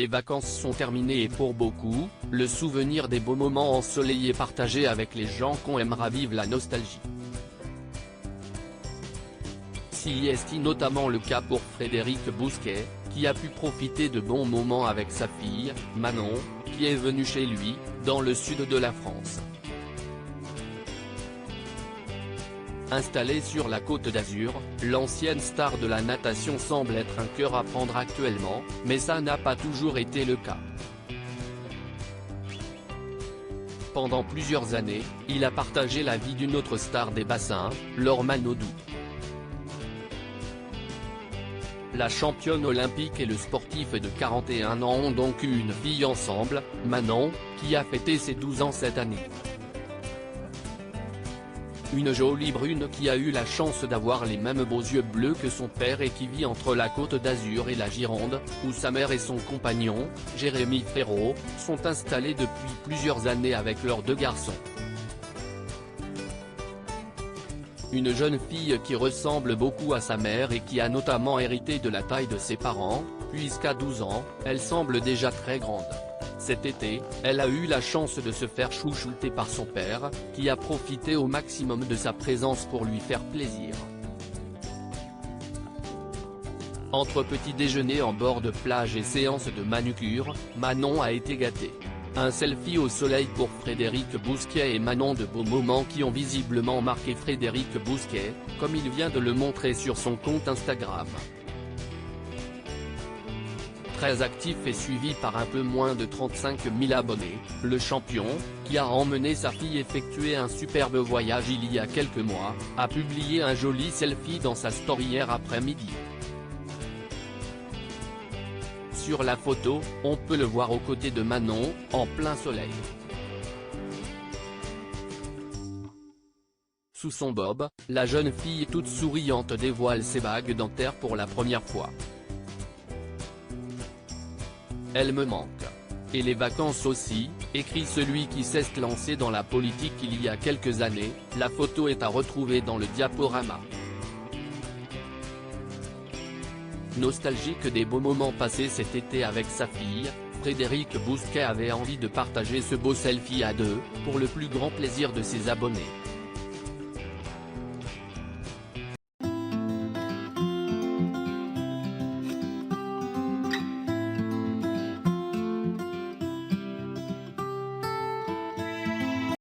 Les vacances sont terminées et pour beaucoup, le souvenir des beaux moments ensoleillés partagés avec les gens qu'on aime ravive la nostalgie. C'est notamment le cas pour Frédéric Bousquet, qui a pu profiter de bons moments avec sa fille, Manon, qui est venue chez lui, dans le sud de la France. Installée sur la Côte d'Azur, l'ancienne star de la natation semble être un cœur à prendre actuellement, mais ça n'a pas toujours été le cas. Pendant plusieurs années, il a partagé la vie d'une autre star des bassins, Laure Manodou. La championne olympique et le sportif de 41 ans ont donc eu une fille ensemble, Manon, qui a fêté ses 12 ans cette année. Une jolie brune qui a eu la chance d'avoir les mêmes beaux yeux bleus que son père et qui vit entre la Côte d'Azur et la Gironde, où sa mère et son compagnon, Jérémy Frérot, sont installés depuis plusieurs années avec leurs 2 garçons. Une jeune fille qui ressemble beaucoup à sa mère et qui a notamment hérité de la taille de ses parents, puisqu'à 12 ans, elle semble déjà très grande. Cet été, elle a eu la chance de se faire chouchouter par son père, qui a profité au maximum de sa présence pour lui faire plaisir. Entre petit déjeuner en bord de plage et séance de manucure, Manon a été gâtée. Un selfie au soleil pour Frédéric Bousquet et Manon, de beaux moments qui ont visiblement marqué Frédéric Bousquet, comme il vient de le montrer sur son compte Instagram. Très actif et suivi par un peu moins de 35 000 abonnés, le champion, qui a emmené sa fille effectuer un superbe voyage il y a quelques mois, a publié un joli selfie dans sa story hier après-midi. Sur la photo, on peut le voir aux côtés de Manon, en plein soleil. Sous son bob, la jeune fille toute souriante dévoile ses bagues dentaires pour la première fois. Elle me manque. Et les vacances aussi, écrit celui qui s'est lancé dans la politique il y a quelques années. La photo est à retrouver dans le diaporama. Nostalgique des beaux moments passés cet été avec sa fille, Frédéric Bousquet avait envie de partager ce beau selfie à 2, pour le plus grand plaisir de ses abonnés.